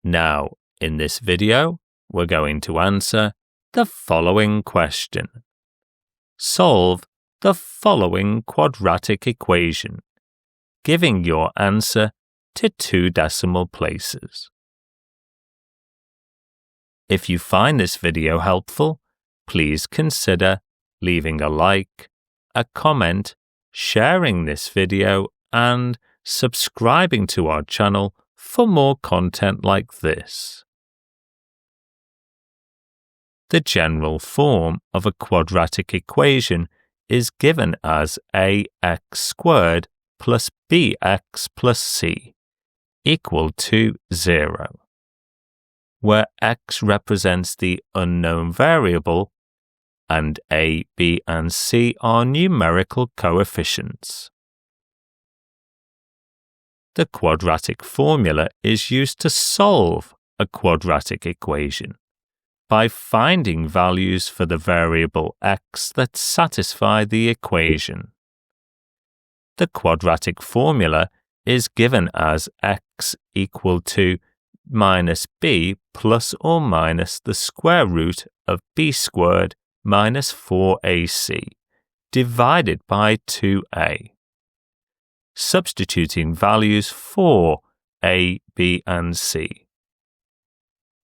Now, in this video, we're going to answer the following question. Solve the following quadratic equation, giving your answer to 2 decimal places. If you find this video helpful, please consider leaving a like, a comment, sharing this video, and subscribing to our channel for more content like this. The general form of a quadratic equation is given as ax squared plus bx plus c equal to 0, where x represents the unknown variable and a, b, and c are numerical coefficients. The quadratic formula is used to solve a quadratic equation by finding values for the variable x that satisfy the equation. The quadratic formula is given as x equal to minus b plus or minus the square root of b squared minus 4ac divided by 2a. Substituting values for a, b, and c.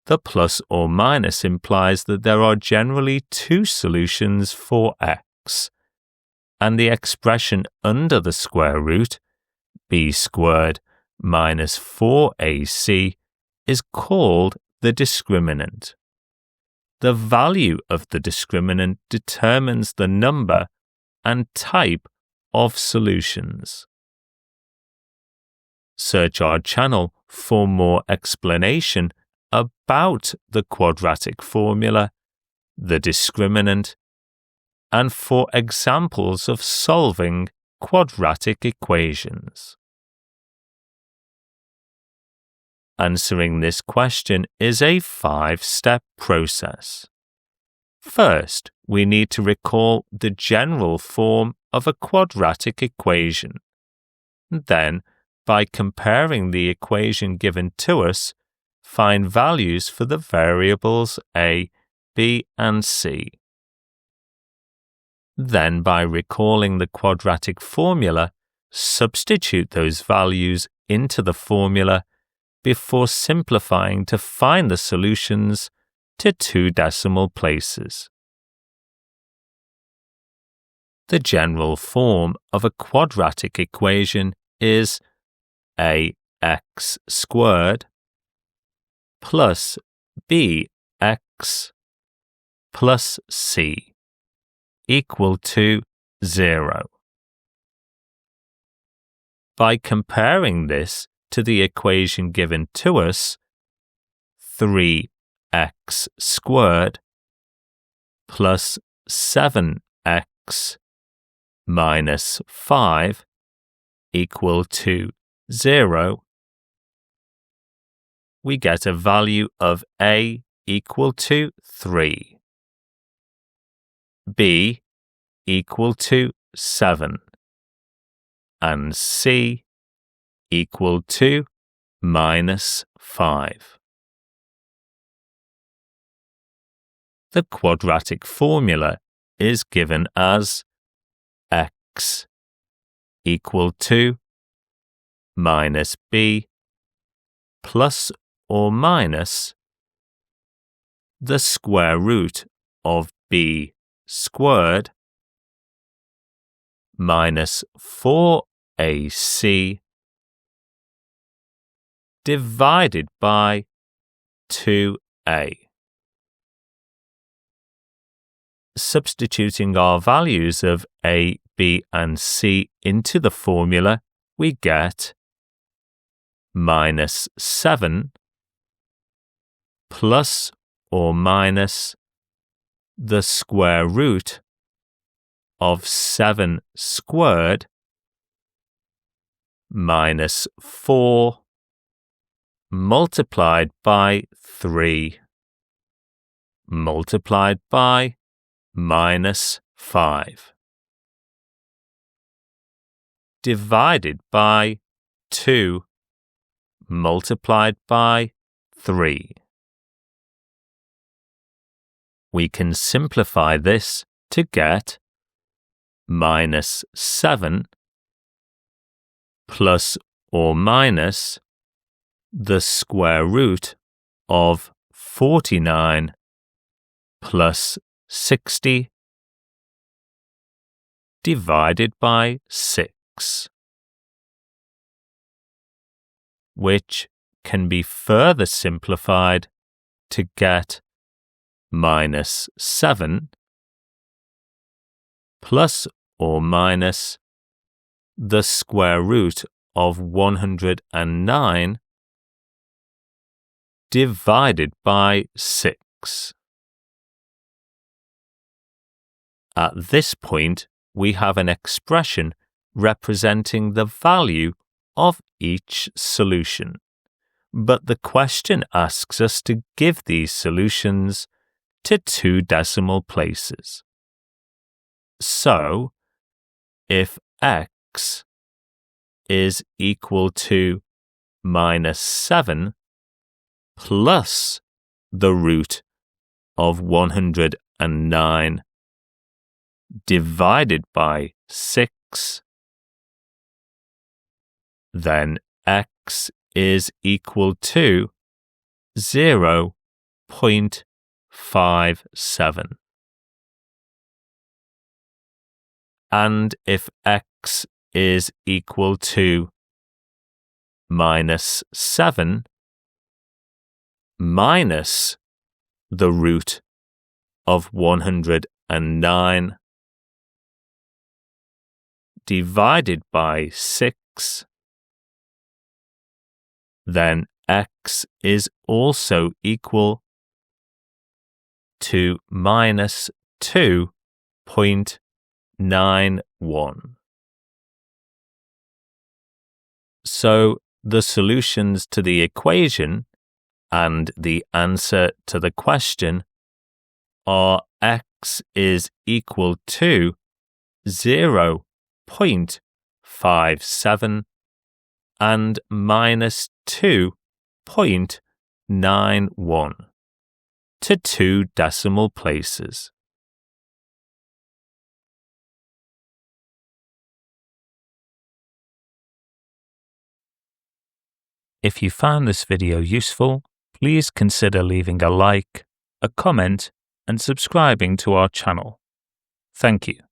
The plus or minus implies that there are generally 2 solutions for x, and the expression under the square root, b squared minus 4ac, is called the discriminant. The value of the discriminant determines the number and type of solutions. Search our channel for more explanation about the quadratic formula, the discriminant, and for examples of solving quadratic equations. Answering this question is a 5-step process. First, we need to recall the general form of a quadratic equation. Then, by comparing the equation given to us, find values for the variables a, b, and c. Then, by recalling the quadratic formula, substitute those values into the formula before simplifying to find the solutions to 2 decimal places. The general form of a quadratic equation is ax squared plus bx plus c equal to 0. By comparing this to the equation given to us, 3x squared plus 7x minus 5 equal to 0, we get a value of a equal to 3, b equal to 7, and c equal to minus 5. The quadratic formula is given as x equal to minus b plus or minus the square root of b squared minus 4ac divided by 2a. Substituting our values of a, b, and c into the formula, we get minus 7 plus or minus the square root of 7 squared minus 4 multiplied by 3 multiplied by minus 5 divided by 2 multiplied by 3. We can simplify this to get minus 7 plus or minus the square root of 49 plus 60 divided by 6, which can be further simplified to get minus 7 plus or minus the square root of 109 divided by 6. At this point, we have an expression representing the value of each solution, but the question asks us to give these solutions to 2 decimal places. So, if x is equal to minus 7 plus the root of 109 divided by 6, then x is equal to 0.57. And if x is equal to minus 7 minus the root of 109 divided by 6, then x is also equal to minus 2.91. So the solutions to the equation and the answer to the question are x is equal to 0.57 and minus 2.91 to 2 decimal places. If you found this video useful, please consider leaving a like, a comment, and subscribing to our channel. Thank you.